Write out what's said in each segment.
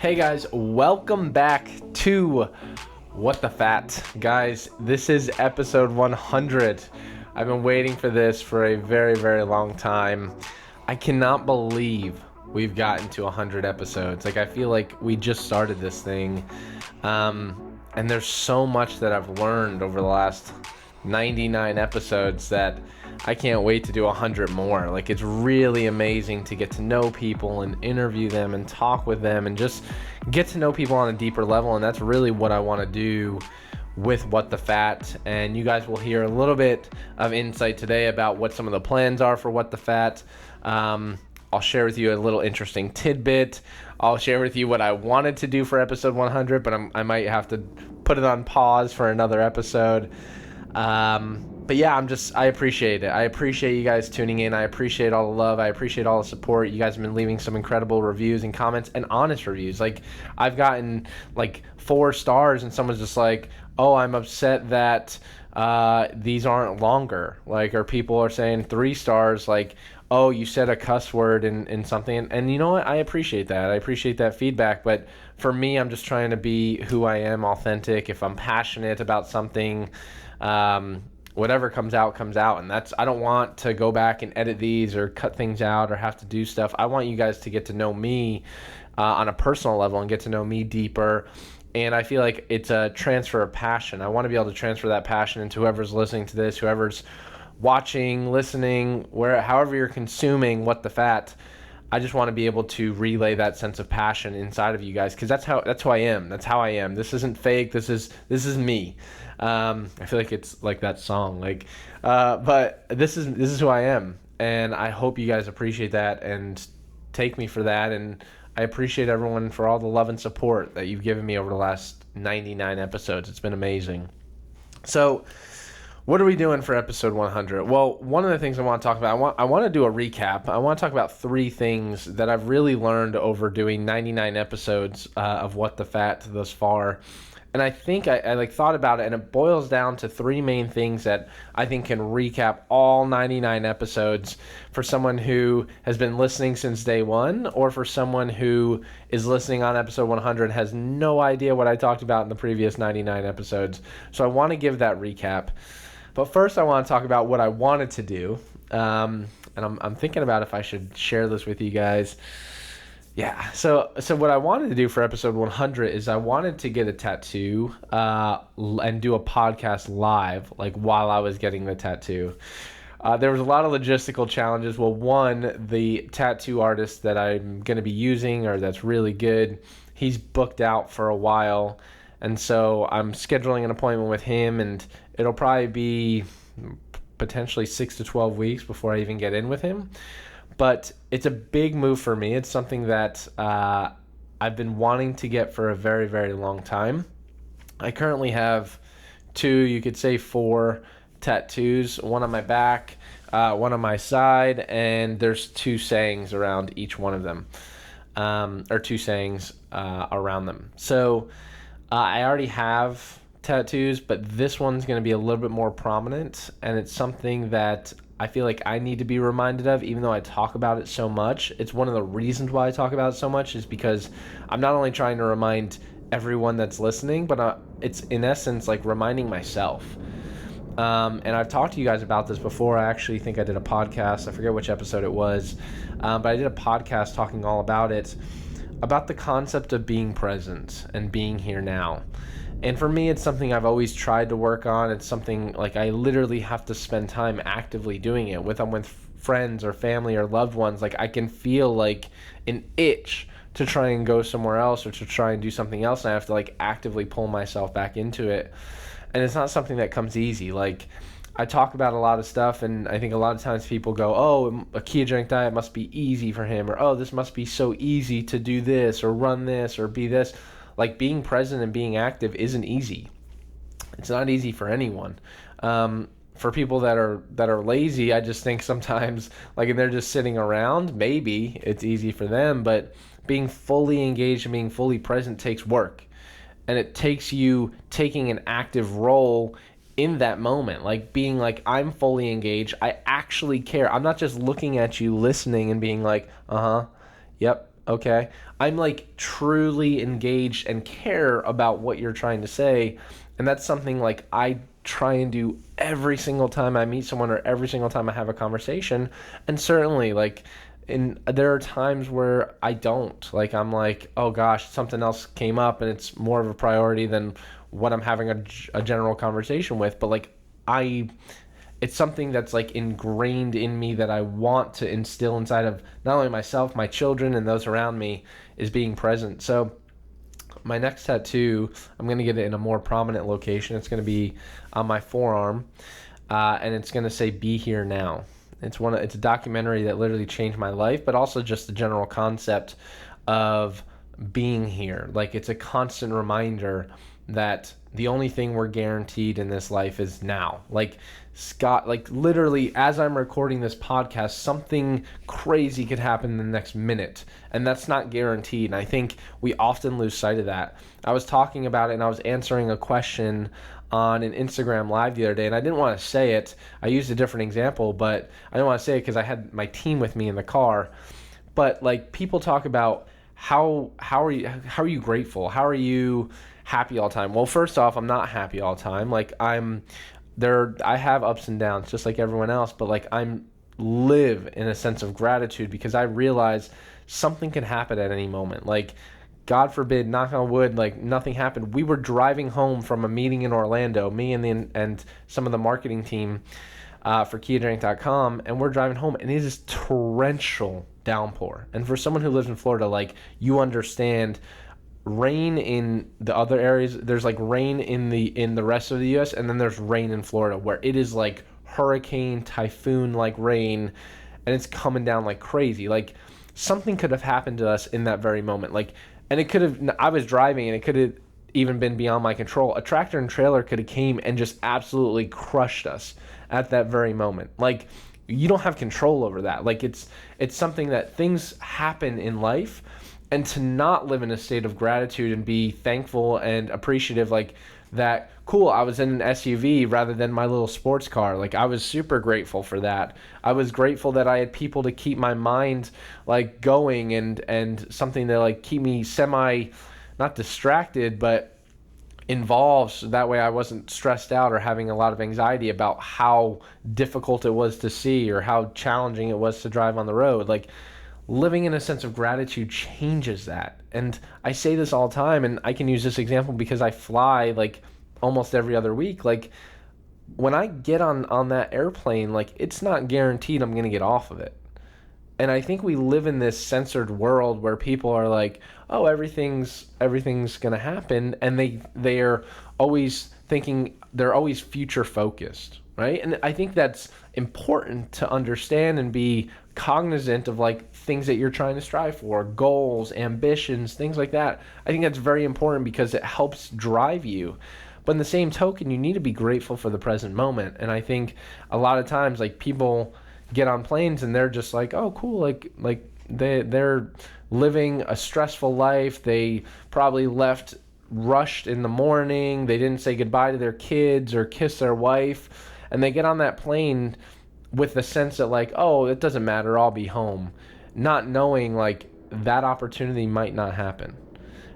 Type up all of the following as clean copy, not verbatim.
Hey guys, welcome back to What the Fat. Guys, this is episode 100. I've been waiting for this for a very, very long time. I cannot believe we've gotten to 100 episodes. I feel like we just started this thing. And there's so much that I've learned over the last 99 episodes that I can't wait to do 100 more. It's really amazing to get to know people and interview them and talk with them and just get to know people on a deeper level. And that's really what I want to do with What the Fat. And you guys will hear a little bit of insight today about what some of the plans are for What the Fat. I'll share with you a little interesting tidbit. I'll share with you what I wanted to do for episode 100, but I might have to put it on pause for another episode. But yeah, I appreciate it. I appreciate you guys tuning in. I appreciate all the love. I appreciate all the support. You guys have been leaving some incredible reviews and comments and honest reviews. I've gotten 4 stars and someone's just like, oh, I'm upset that these aren't longer. Or people are saying 3 stars, oh, you said a cuss word in something. And you know what? I appreciate that. I appreciate that feedback. But for me, I'm just trying to be who I am, authentic. If I'm passionate about something, whatever comes out. And I don't want to go back and edit these or cut things out or have to do stuff. I want you guys to get to know me on a personal level and get to know me deeper. And I feel like it's a transfer of passion. I want to be able to transfer that passion into whoever's listening to this, whoever's watching, listening, however you're consuming What the Fat. I just want to be able to relay that sense of passion inside of you guys, because that's who I am. That's how I am. This isn't fake. This is me. I feel like it's like that song. But this is who I am, and I hope you guys appreciate that and take me for that. And I appreciate everyone for all the love and support that you've given me over the last 99 episodes. It's been amazing. So, what are we doing for episode 100? Well, one of the things I want to talk about, I want to do a recap. I want to talk about 3 things that I've really learned over doing 99 episodes of What the Fat thus far. And I think I thought about it, and it boils down to 3 main things that I think can recap all 99 episodes for someone who has been listening since day one, or for someone who is listening on episode 100 and has no idea what I talked about in the previous 99 episodes. So I want to give that recap. But first, I want to talk about what I wanted to do, and I'm thinking about if I should share this with you guys. Yeah, so what I wanted to do for episode 100 is I wanted to get a tattoo and do a podcast live, while I was getting the tattoo. There was a lot of logistical challenges. Well, one, the tattoo artist that I'm going to be using, or that's really good, he's booked out for a while. And so I'm scheduling an appointment with him, and it'll probably be potentially 6 to 12 weeks before I even get in with him. But it's a big move for me. It's something that I've been wanting to get for a very, very long time. I currently have 2, you could say 4 tattoos, one on my back, one on my side, and there's 2 sayings around each one of them, or 2 sayings around them. So I already have tattoos, but this one's going to be a little bit more prominent, and it's something that I feel like I need to be reminded of, even though I talk about it so much. It's one of the reasons why I talk about it so much is because I'm not only trying to remind everyone that's listening, but it's in essence reminding myself. And I've talked to you guys about this before. I actually think I did a podcast. I forget which episode it was, but I did a podcast talking all about it, about the concept of being present and being here now. And for me, it's something I've always tried to work on. It's something I literally have to spend time actively doing it with friends or family or loved ones. I can feel an itch to try and go somewhere else or to try and do something else, and I have to actively pull myself back into it. And it's not something that comes easy. I talk about a lot of stuff, and I think a lot of times people go, oh, a ketogenic diet must be easy for him, or oh, this must be so easy to do this or run this or be this. Being present and being active isn't easy. It's not easy for anyone. For people that are lazy, I just think sometimes and they're just sitting around, maybe it's easy for them, but being fully engaged and being fully present takes work. And it takes you taking an active role in that moment, being I'm fully engaged. I actually care. I'm not just looking at you, listening and being yep, okay? I'm like truly engaged and care about what you're trying to say. And that's something like I try and do every single time I meet someone or every single time I have a conversation. And certainly, like, there are times where I don't. Like, I'm like, oh gosh, something else came up and it's more of a priority than what I'm having a general conversation with. But like, I it's something that's like ingrained in me that I want to instill inside of not only myself, my children, and those around me, is being present. So my next tattoo, I'm going to get it in a more prominent location. It's going to be on my forearm, and it's going to say "Be Here Now." It's a documentary that literally changed my life, but also just the general concept of being here. Like, it's a constant reminder that the only thing we're guaranteed in this life is now. Like, Scott, like, literally, as I'm recording this podcast, something crazy could happen in the next minute, and that's not guaranteed. And I think we often lose sight of that. I was talking about it, and I was answering a question on an Instagram live the other day, and I didn't want to say it. I used a different example, but I didn't want to say it because I had my team with me in the car. But like, people talk about how are you grateful? How are you happy all the time? Well, first off, I'm not happy all the time. Like, I have ups and downs just like everyone else, but like, I'm live in a sense of gratitude because I realize something can happen at any moment. Like, God forbid, knock on wood, like nothing happened. We were driving home from a meeting in Orlando, me and some of the marketing team for KiaDrink.com, and we're driving home, and it is torrential downpour. And for someone who lives in Florida, like, you understand rain in the other areas. There's like rain in the rest of the U.S., and then there's rain in Florida where it is like hurricane, typhoon like rain, and it's coming down like crazy. Like, something could have happened to us in that very moment. Like, and it could have. I was driving, and it could have even been beyond my control. A tractor and trailer could have came and just absolutely crushed us at that very moment. Like, you don't have control over that. Like, it's something that things happen in life, and to not live in a state of gratitude and be thankful and appreciative, like, that, cool, I was in an SUV rather than my little sports car. Like, I was super grateful for that. I was grateful that I had people to keep my mind like going and something to like keep me not distracted, but involved, so that way I wasn't stressed out or having a lot of anxiety about how difficult it was to see or how challenging it was to drive on the road. Like, living in a sense of gratitude changes that. And I say this all the time, and I can use this example because I fly like almost every other week. Like, when I get on that airplane, like, it's not guaranteed I'm going to get off of it. And I think we live in this censored world where people are like, oh, everything's going to happen, and they're always thinking, they're always future focused, right? And I think that's important to understand and be cognizant of, like, things that you're trying to strive for, goals, ambitions, things like that. I think that's very important because it helps drive you. But in the same token, you need to be grateful for the present moment. And I think a lot of times, like, people get on planes and they're just like, oh, cool, like they're living a stressful life. They probably left rushed in the morning. They didn't say goodbye to their kids or kiss their wife. And they get on that plane with the sense that, like, oh, it doesn't matter, I'll be home. Not knowing, like, that opportunity might not happen.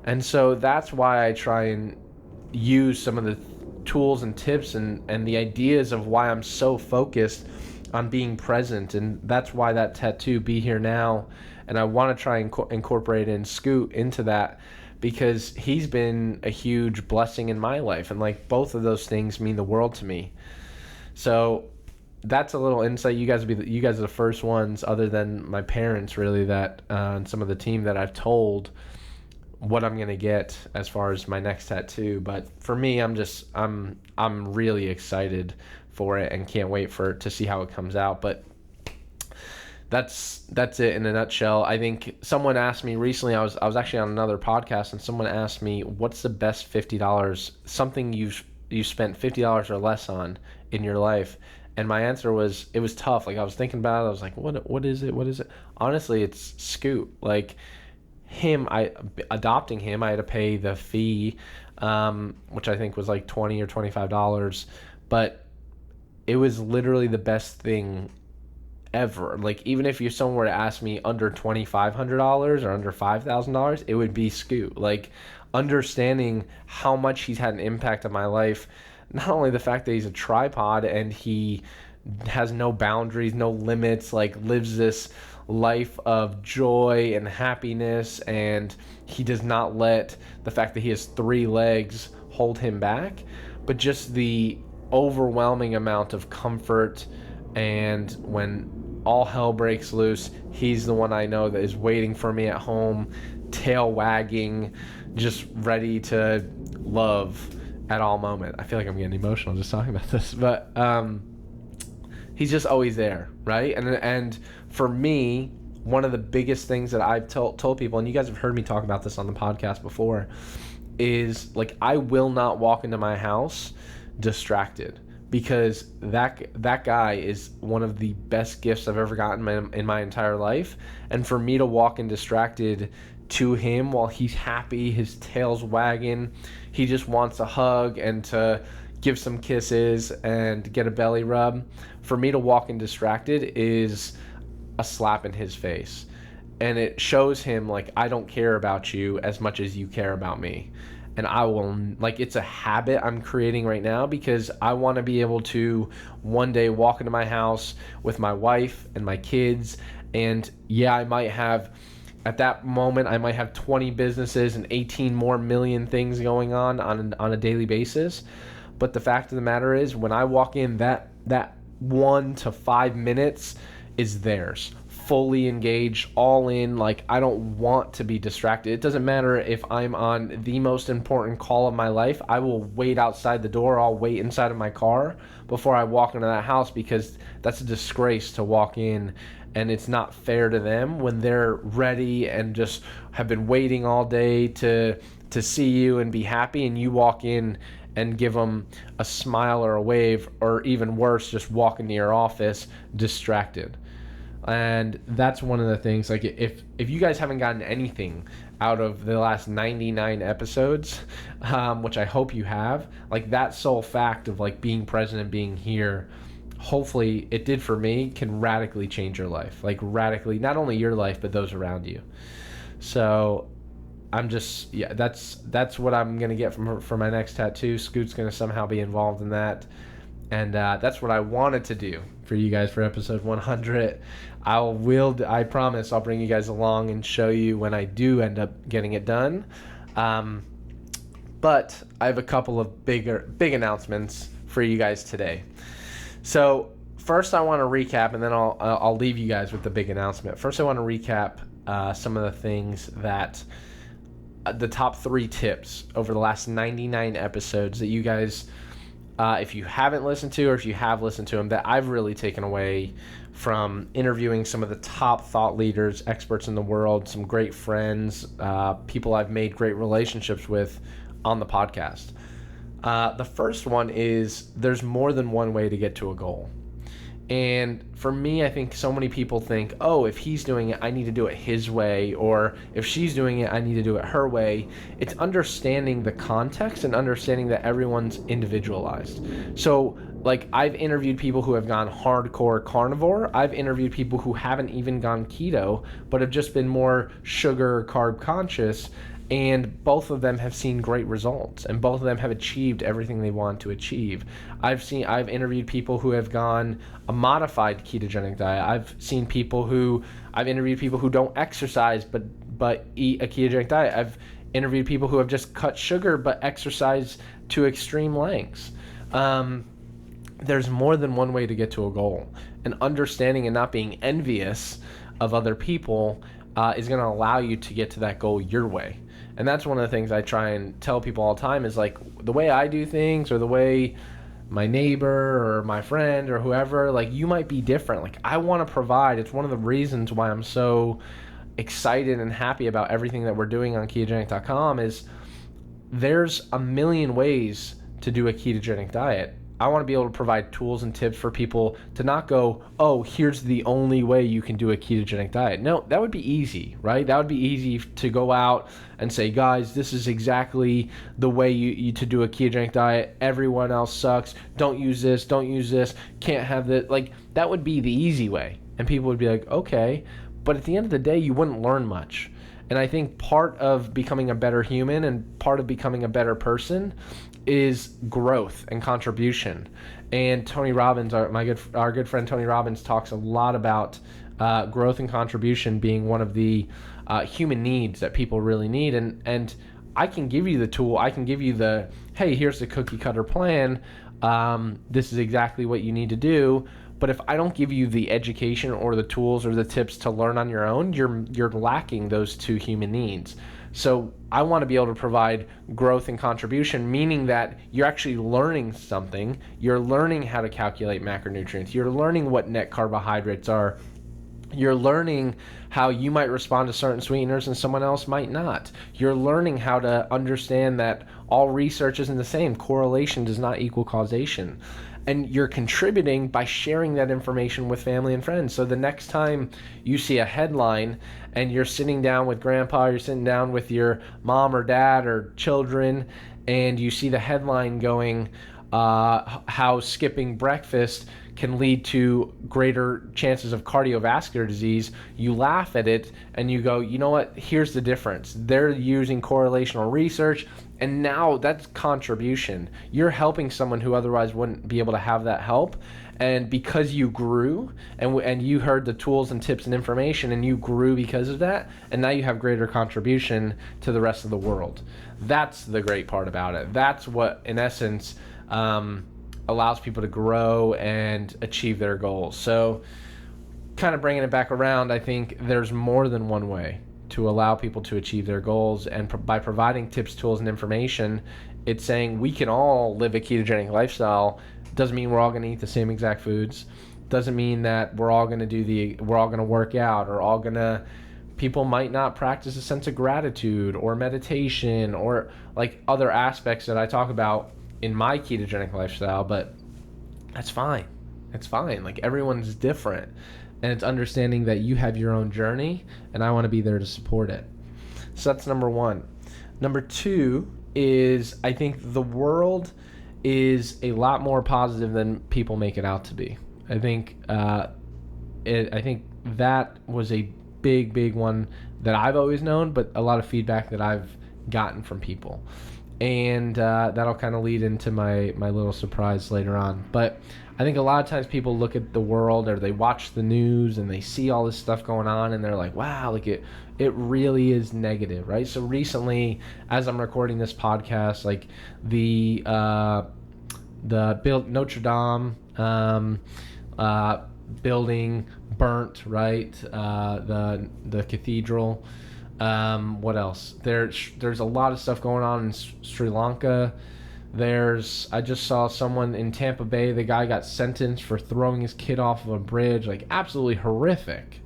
And so that's why I try and use some of the tools and tips and the ideas of why I'm so focused on being present. And that's why that tattoo, Be Here Now, and I want to try and incorporate and Scoot into that, because he's been a huge blessing in my life, and like, both of those things mean the world to me. So that's a little insight. You guys are the first ones, other than my parents, really, that and some of the team, that I've told what I'm gonna get as far as my next tattoo. But for me, I'm really excited for it and can't wait to see how it comes out. But that's it in a nutshell. I think someone asked me recently, I was actually on another podcast, and someone asked me, what's the best $50, something you spent $50 or less on in your life? And my answer was, it was tough. Like, I was thinking about it. I was like, what is it? Honestly, it's Scoot. Like, adopting him, I had to pay the fee, which I think was like $20 or $25, but it was literally the best thing ever. Like, even if you someone were to ask me under $2,500 or under $5,000, it would be Scoot. Like, understanding how much he's had an impact on my life, not only the fact that he's a tripod and he has no boundaries, no limits, like lives this life of joy and happiness, and he does not let the fact that he has 3 legs hold him back, but just the overwhelming amount of comfort. And when all hell breaks loose, he's the one I know that is waiting for me at home, tail wagging, just ready to love at all moment. I feel like I'm getting emotional just talking about this, but he's just always there, right? And for me, one of the biggest things that I've told people, and you guys have heard me talk about this on the podcast before, is like, I will not walk into my house distracted, because that guy is one of the best gifts I've ever gotten in my entire life. And for me to walk in distracted to him while he's happy, his tail's wagging, he just wants a hug and to give some kisses and get a belly rub. For me to walk in distracted is a slap in his face. And it shows him, like, I don't care about you as much as you care about me. And I will, like, it's a habit I'm creating right now, because I want to be able to one day walk into my house with my wife and my kids. And yeah, I might have, at that moment, I might have 20 businesses and 18 more million things going on a daily basis. But the fact of the matter is, when I walk in, that 1 to 5 minutes is theirs. Fully engaged, all in. Like, I don't want to be distracted. It doesn't matter if I'm on the most important call of my life. I will wait outside the door. I'll wait inside of my car before I walk into that house, because that's a disgrace to walk in, and it's not fair to them when they're ready and just have been waiting all day to see you and be happy, and you walk in and give them a smile or a wave, or even worse, just walk into your office distracted. And that's one of the things, like, if you guys haven't gotten anything out of the last 99 episodes, which I hope you have, like, that sole fact of, like, being present and being here, hopefully it did for me, can radically change your life. Like, radically, not only your life, but those around you. So I'm just, yeah, that's what I'm going to get for my next tattoo. Scoot's going to somehow be involved in that. And that's what I wanted to do for you guys for episode 100. I promise I'll bring you guys along and show you when I do end up getting it done. But I have a couple of big announcements for you guys today. So first I want to recap, and then I'll leave you guys with the big announcement. First I want to recap some of the things that the top 3 tips over the last 99 episodes that you guys, if you haven't listened to, or if you have listened to them, that I've really taken away from interviewing some of the top thought leaders, experts in the world, some great friends, people I've made great relationships with on the podcast. The first one is, there's more than one way to get to a goal. And for me, I think so many people think, oh, if he's doing it, I need to do it his way, or if she's doing it, I need to do it her way. It's understanding the context and understanding that everyone's individualized. So, like, I've interviewed people who have gone hardcore carnivore. I've interviewed people who haven't even gone keto, but have just been more sugar, carb conscious. And both of them have seen great results, and both of them have achieved everything they want to achieve. I've interviewed people who have gone a modified ketogenic diet. I've interviewed people who don't exercise but eat a ketogenic diet. I've interviewed people who have just cut sugar but exercise to extreme lengths. There's more than one way to get to a goal, and understanding and not being envious of other people is going to allow you to get to that goal your way. And that's one of the things I try and tell people all the time, is like, the way I do things, or the way my neighbor or my friend or whoever, like, you might be different. Like, I want to provide. It's one of the reasons why I'm so excited and happy about everything that we're doing on ketogenic.com, is there's a million ways to do a ketogenic diet. I want to be able to provide tools and tips for people to not go, oh, here's the only way you can do a ketogenic diet. No, that would be easy, right? That would be easy to go out and say, guys, this is exactly the way you to do a ketogenic diet. Everyone else sucks. Don't use this. Don't use this. Can't have this. Like, that would be the easy way. And people would be like, okay. But at the end of the day, you wouldn't learn much. And I think part of becoming a better human and part of becoming a better person is growth and contribution. And Tony Robbins, our good friend Tony Robbins, talks a lot about growth and contribution being one of the human needs that people really need. And I can give you the tool. I can give you the, hey, here's the cookie cutter plan. This is exactly what you need to do. But if I don't give you the education or the tools or the tips to learn on your own, you're lacking those two human needs. So I want to be able to provide growth and contribution, meaning that you're actually learning something. You're learning how to calculate macronutrients. You're learning what net carbohydrates are. You're learning how you might respond to certain sweeteners and someone else might not. You're learning how to understand that all research isn't the same. Correlation does not equal causation. And you're contributing by sharing that information with family and friends. So the next time you see a headline and you're sitting down with grandpa, you're sitting down with your mom or dad or children, and you see the headline going, how skipping breakfast can lead to greater chances of cardiovascular disease, you laugh at it and you go, you know what, here's the difference. They're using correlational research, and now that's contribution. You're helping someone who otherwise wouldn't be able to have that help. And because you grew and you heard the tools and tips and information and you grew because of that, and now you have greater contribution to the rest of the world. That's the great part about it. That's what, in essence, allows people to grow and achieve their goals. So kind of bringing it back around, I think there's more than one way to allow people to achieve their goals. And by providing tips, tools, and information, it's saying we can all live a ketogenic lifestyle. Doesn't mean we're all going to eat the same exact foods. Doesn't mean that we're all going to work out, or people might not practice a sense of gratitude or meditation or like other aspects that I talk about in my ketogenic lifestyle, but that's fine. It's fine. Like, everyone's different, and it's understanding that you have your own journey, and I want to be there to support it. So that's number one. Number two is, I think the world is a lot more positive than people make it out to be. I think that was a big one that I've always known, but a lot of feedback that I've gotten from people. And that'll kind of lead into my little surprise later on. But I think a lot of times people look at the world, or they watch the news and they see all this stuff going on, and they're like, wow, like it really is negative, right? So recently, as I'm recording this podcast, like the Notre Dame building burnt, right? The cathedral. What else? There's a lot of stuff going on in Sri Lanka. I just saw someone in Tampa Bay, the guy got sentenced for throwing his kid off of a bridge. Like, absolutely horrific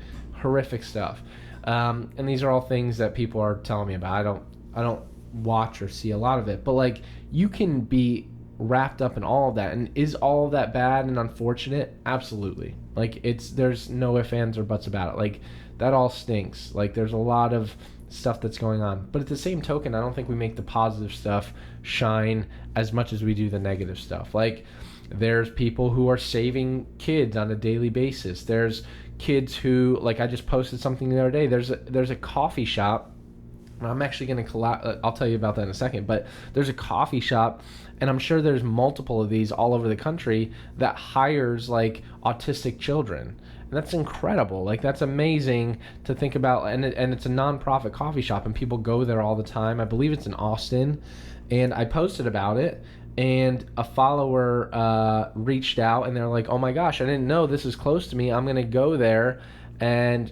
stuff. And these are all things that people are telling me about. I don't watch or see a lot of it, but like, you can be wrapped up in all of that. And is all of that bad and unfortunate? Absolutely. Like, there's no ifs, ands, or buts about it. Like, that all stinks. Like, there's a lot of stuff that's going on. But at the same token, I don't think we make the positive stuff shine as much as we do the negative stuff. Like, there's people who are saving kids on a daily basis. There's kids who, like, I just posted something the other day. There's a coffee shop. I'm actually going to I'll tell you about that in a second. But there's a coffee shop, and I'm sure there's multiple of these all over the country, that hires, like, autistic children. And that's incredible. Like, that's amazing to think about. And it's a nonprofit coffee shop, and people go there all the time. I believe it's in Austin. And I posted about it, and a follower reached out, and they're like, oh my gosh, I didn't know this is close to me. I'm going to go there and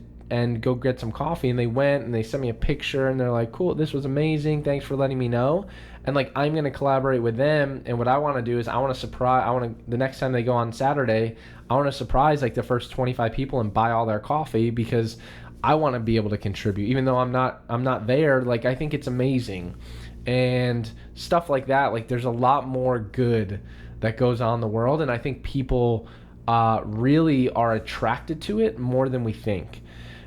go get some coffee. And they went, and they sent me a picture, and they're like, cool, this was amazing. Thanks for letting me know. And like, I'm going to collaborate with them. And what I want to do is the next time they go on Saturday, I want to surprise like the first 25 people and buy all their coffee, because I want to be able to contribute, even though I'm not there. Like, I think it's amazing. And stuff like that. Like, there's a lot more good that goes on in the world. And I think people really are attracted to it more than we think.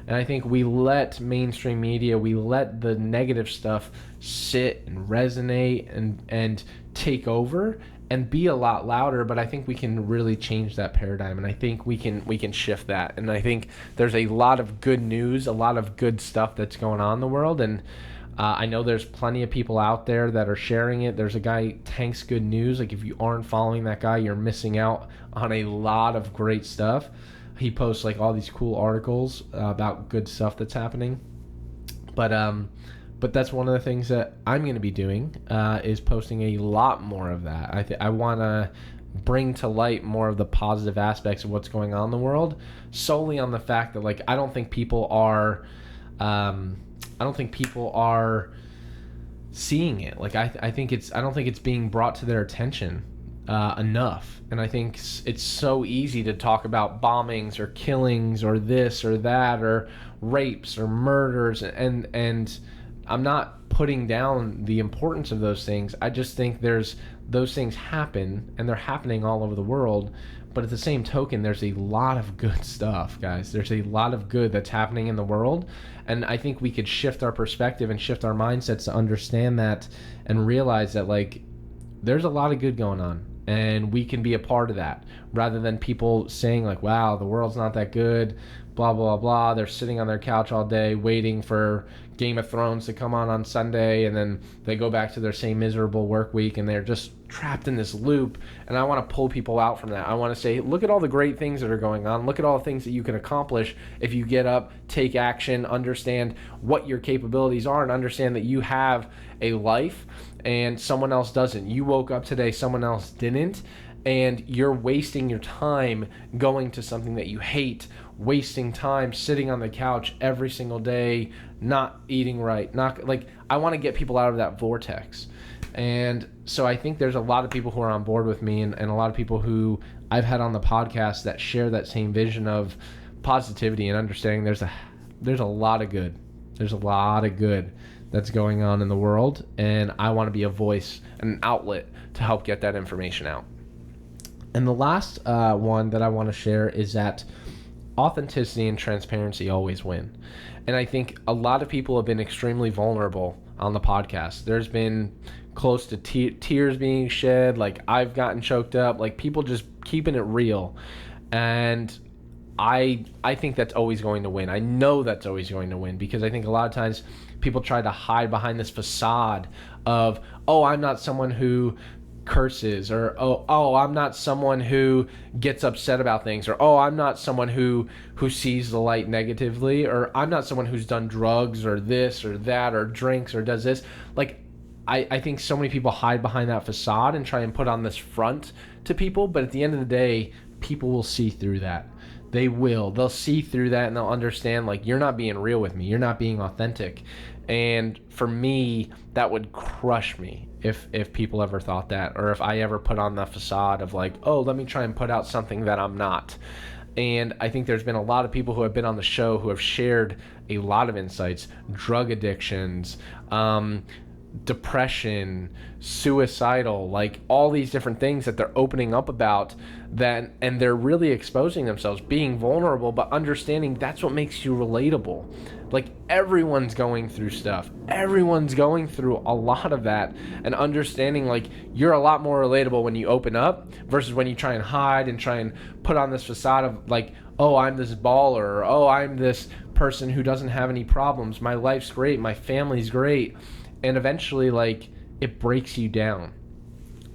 And I think we let mainstream media, we let the negative stuff sit and resonate and take over. and be a lot louder, but I think we can really change that paradigm, and I think we can shift that. And I think there's a lot of good news, a lot of good stuff that's going on in the world, and I know there's plenty of people out there that are sharing it. There's a guy, Tank's Good News. Like, if you aren't following that guy, you're missing out on a lot of great stuff. He posts like all these cool articles about good stuff that's happening. But that's one of the things that I'm going to be doing is posting a lot more of that. I want to bring to light more of the positive aspects of what's going on in the world, solely on the fact that, like, I don't think people are seeing it. Like, I don't think it's being brought to their attention enough. And I think it's so easy to talk about bombings or killings or this or that or rapes or murders, and I'm not putting down the importance of those things. I just think those things happen, and they're happening all over the world. But at the same token, there's a lot of good stuff, guys. There's a lot of good that's happening in the world. And I think we could shift our perspective and shift our mindsets to understand that and realize that, like, there's a lot of good going on, and we can be a part of that, rather than people saying, like, wow, the world's not that good, blah, blah, blah. They're sitting on their couch all day waiting for Game of Thrones to come on Sunday, and then they go back to their same miserable work week, and they're just trapped in this loop. And I want to pull people out from that. I want to say, look at all the great things that are going on. Look at all the things that you can accomplish if you get up, take action, understand what your capabilities are, and understand that you have a life and someone else doesn't. You woke up today, someone else didn't, and you're wasting your time going to something that you hate, wasting time sitting on the couch every single day, not eating right. Not like, I want to get people out of that vortex. And so I think there's a lot of people who are on board with me, and a lot of people who I've had on the podcast that share that same vision of positivity and understanding there's a lot of good. There's a lot of good that's going on in the world, and I want to be a voice and an outlet to help get that information out. And the last one that I want to share is that authenticity and transparency always win. And I think a lot of people have been extremely vulnerable on the podcast. There's been close to tears being shed. Like, I've gotten choked up. Like, people just keeping it real. And I think that's always going to win. I know that's always going to win, because I think a lot of times people try to hide behind this facade of, oh, I'm not someone who curses, or oh, I'm not someone who gets upset about things, or oh, I'm not someone who sees the light negatively, or I'm not someone who's done drugs or this or that or drinks or does this. Like, I think so many people hide behind that facade and try and put on this front to people, but at the end of the day, people will see through that. They'll see through that, and they'll understand, like, you're not being real with me, you're not being authentic. And for me, that would crush me if people ever thought that, or if I ever put on the facade of, like, oh, let me try and put out something that I'm not. And I think there's been a lot of people who have been on the show who have shared a lot of insights: drug addictions, depression, suicidal, like all these different things that they're opening up about, that, and they're really exposing themselves, being vulnerable, but understanding that's what makes you relatable. Like, everyone's going through stuff. Everyone's going through a lot of that, and understanding, like, you're a lot more relatable when you open up versus when you try and hide and try and put on this facade of, like, oh, I'm this baller, or oh, I'm this person who doesn't have any problems. My life's great. My family's great. And eventually, like, it breaks you down,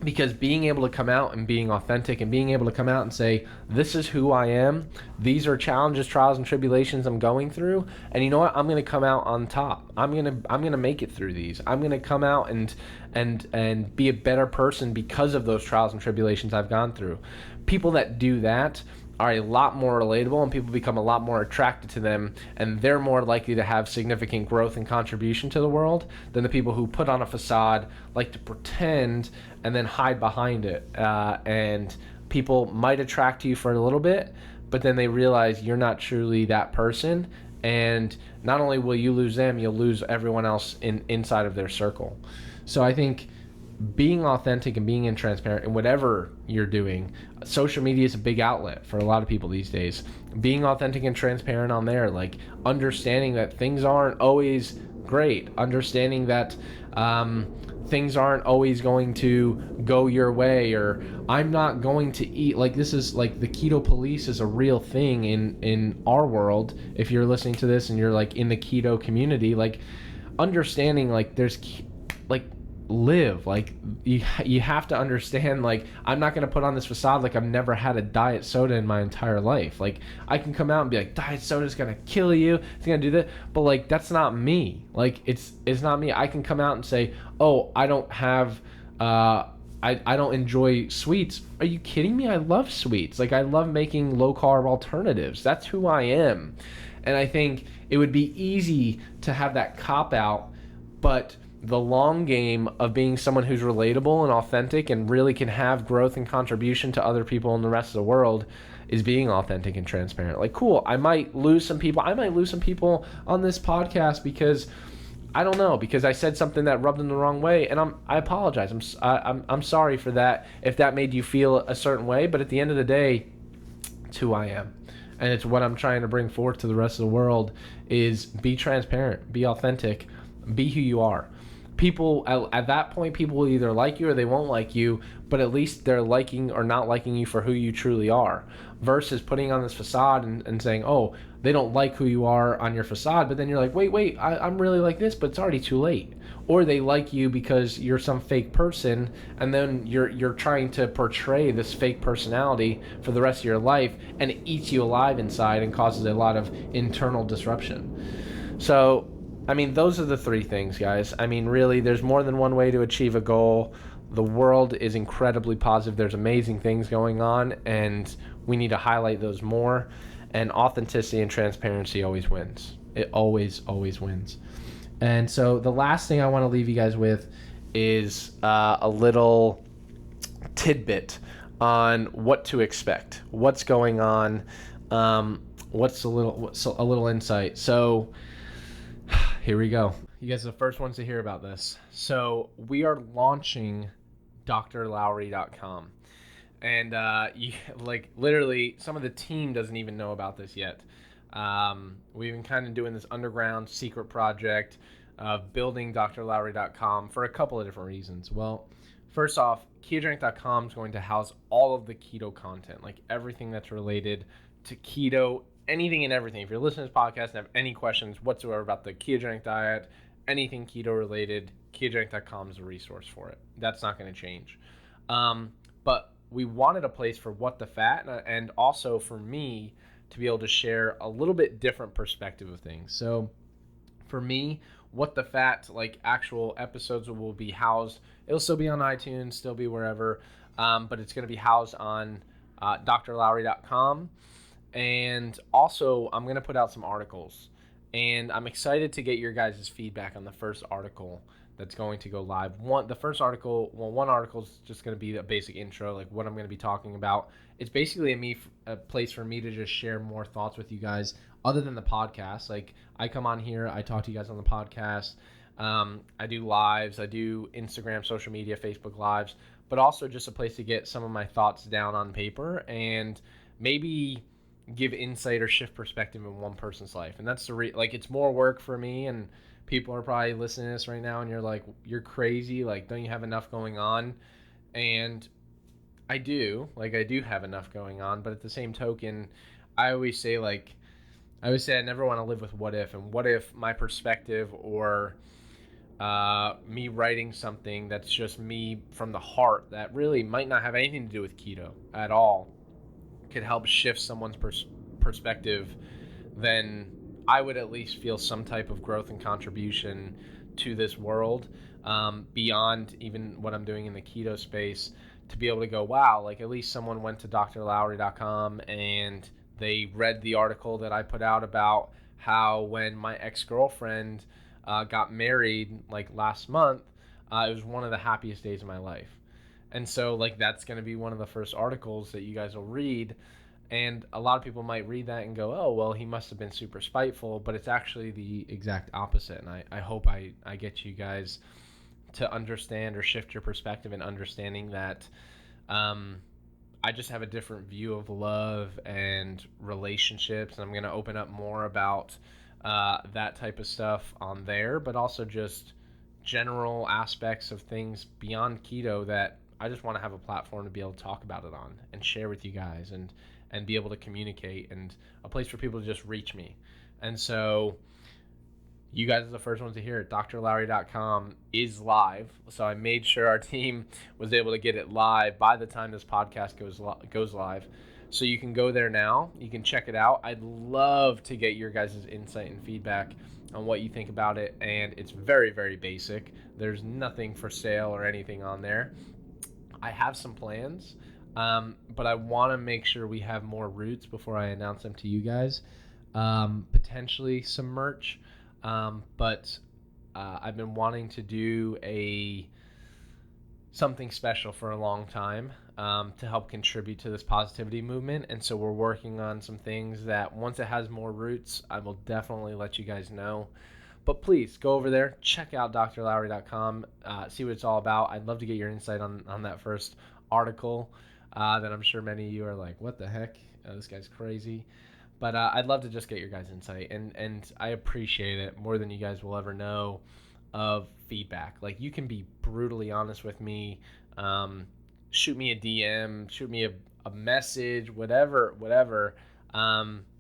because being able to come out and being authentic and being able to come out and say, this is who I am, these are challenges, trials, and tribulations I'm going through, and you know what, I'm going to come out on top. I'm going to make it through these. I'm going to come out and be a better person because of those trials and tribulations I've gone through. People that do that are a lot more relatable, and people become a lot more attracted to them, and they're more likely to have significant growth and contribution to the world than the people who put on a facade, like to pretend, and then hide behind it. And people might attract you for a little bit, but then they realize you're not truly that person, and not only will you lose them, you'll lose everyone else inside of their circle. So I think being authentic and being transparent in whatever you're doing. Social media is a big outlet for a lot of people these days. Being authentic and transparent on there, like understanding that things aren't always great, understanding that things aren't always going to go your way, or I'm not going to eat, like, this is like the keto police is a real thing in our world. If you're listening to this and you're like in the keto community, like understanding like there's like live like you have to understand, like, I'm not going to put on this facade like I've never had a diet soda in my entire life. Like, I can come out and be like, diet soda is going to kill you, it's going to do that, but like that's not me. Like, it's not me. I can come out and say, oh, I don't have I don't enjoy sweets. Are you kidding me? I love sweets. Like, I love making low carb alternatives. That's who I am. And I think it would be easy to have that cop out, but the long game of being someone who's relatable and authentic and really can have growth and contribution to other people in the rest of the world is being authentic and transparent. Like, cool, I might lose some people. I might lose some people on this podcast because I don't know, because I said something that rubbed them the wrong way, and I apologize. I'm sorry for that if that made you feel a certain way. But at the end of the day, it's who I am, and it's what I'm trying to bring forth to the rest of the world is be transparent, be authentic, be who you are. People at that point, people will either like you or they won't like you, but at least they're liking or not liking you for who you truly are, versus putting on this facade and saying, oh, they don't like who you are on your facade, but then you're like, wait, I'm really like this, but it's already too late. Or they like you because you're some fake person, and then you're trying to portray this fake personality for the rest of your life, and it eats you alive inside and causes a lot of internal disruption. So I mean, those are the three things, guys. I mean, really, there's more than one way to achieve a goal. The world is incredibly positive. There's amazing things going on, and we need to highlight those more. And authenticity and transparency always wins. It always wins. And so the last thing I want to leave you guys with is a little tidbit on what to expect, what's going on, what's a little insight. So here we go. You guys are the first ones to hear about this. So we are launching drlowery.com. And like literally some of the team doesn't even know about this yet. We've been kind of doing this underground secret project of building drlowery.com for a couple of different reasons. Well, first off, ketodrink.com is going to house all of the keto content, like everything that's related to keto, anything and everything. If you're listening to this podcast and have any questions whatsoever about the ketogenic diet, anything keto related, ketogenic.com is a resource for it. That's not going to change. But we wanted a place for What the Fat, and also for me to be able to share a little bit different perspective of things. So for me, What the Fat, like actual episodes will be housed. It'll still be on iTunes, still be wherever, but it's going to be housed on drlowery.com. And also, I'm going to put out some articles. And I'm excited to get your guys' feedback on the first article that's going to go live. One article is just going to be a basic intro, like what I'm going to be talking about. It's basically a place for me to just share more thoughts with you guys other than the podcast. Like, I come on here, I talk to you guys on the podcast. I do lives, I do Instagram, social media, Facebook lives, but also just a place to get some of my thoughts down on paper and maybe give insight or shift perspective in one person's life. And that's like, it's more work for me, and people are probably listening to this right now and you're like, you're crazy, like, don't you have enough going on? And I do have enough going on, but at the same token, I always say I never want to live with what if, and what if my perspective or me writing something that's just me from the heart that really might not have anything to do with keto at all could help shift someone's perspective, then I would at least feel some type of growth and contribution to this world, beyond even what I'm doing in the keto space, to be able to go, wow, like at least someone went to drlowery.com and they read the article that I put out about how when my ex-girlfriend got married like last month, it was one of the happiest days of my life. And so, like, that's going to be one of the first articles that you guys will read. And a lot of people might read that and go, oh, well, he must have been super spiteful. But it's actually the exact opposite. And I hope I get you guys to understand or shift your perspective and understanding that I just have a different view of love and relationships. And I'm going to open up more about that type of stuff on there, but also just general aspects of things beyond keto that I just want to have a platform to be able to talk about it on and share with you guys, and be able to communicate, and a place for people to just reach me. And so you guys are the first ones to hear it. drlowery.com is live, so I made sure our team was able to get it live by the time this podcast goes live. So you can go there now. You can check it out. I'd love to get your guys' insight and feedback on what you think about it. And it's very, very basic. There's nothing for sale or anything on there. I have some plans, but I want to make sure we have more roots before I announce them to you guys. Potentially some merch. But I've been wanting to do something special for a long time to help contribute to this positivity movement. And so we're working on some things that once it has more roots, I will definitely let you guys know. But please go over there, check out drlowery.com, see what it's all about. I'd love to get your insight on that first article that I'm sure many of you are like, what the heck? This guy's crazy. But I'd love to just get your guys' insight, and I appreciate it more than you guys will ever know of feedback. Like, you can be brutally honest with me, shoot me a DM, shoot me a message, whatever.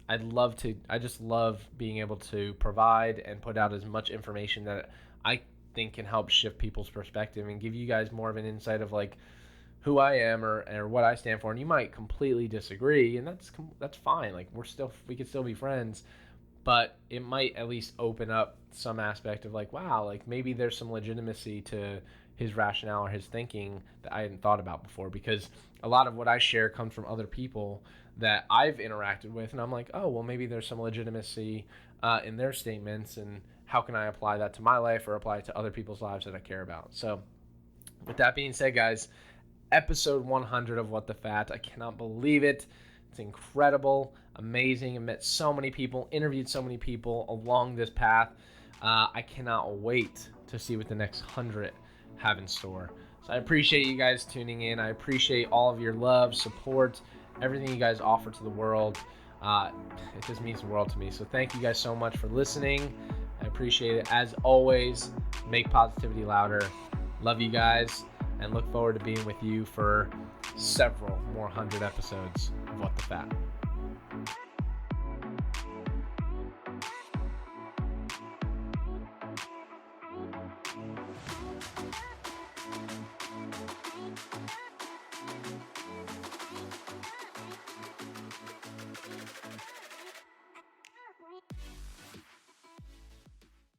I'd love to. I just love being able to provide and put out as much information that I think can help shift people's perspective and give you guys more of an insight of like who I am or what I stand for. And you might completely disagree, and that's fine. Like, we could still be friends, but it might at least open up some aspect of like, wow, like maybe there's some legitimacy to his rationale or his thinking that I hadn't thought about before, because a lot of what I share comes from other people that I've interacted with, and I'm like, oh, well, maybe there's some legitimacy in their statements, and how can I apply that to my life or apply it to other people's lives that I care about? So with that being said, guys, episode 100 of What the Fat. I cannot believe it. It's incredible, amazing. I met so many people, interviewed so many people along this path. I cannot wait to see what the next 100 have in store. So I appreciate you guys tuning in. I appreciate all of your love, support, everything you guys offer to the world. It just means the world to me. So thank you guys so much for listening. I appreciate it. As always, make positivity louder. Love you guys, and look forward to being with you for several more 100 episodes of What the Fat.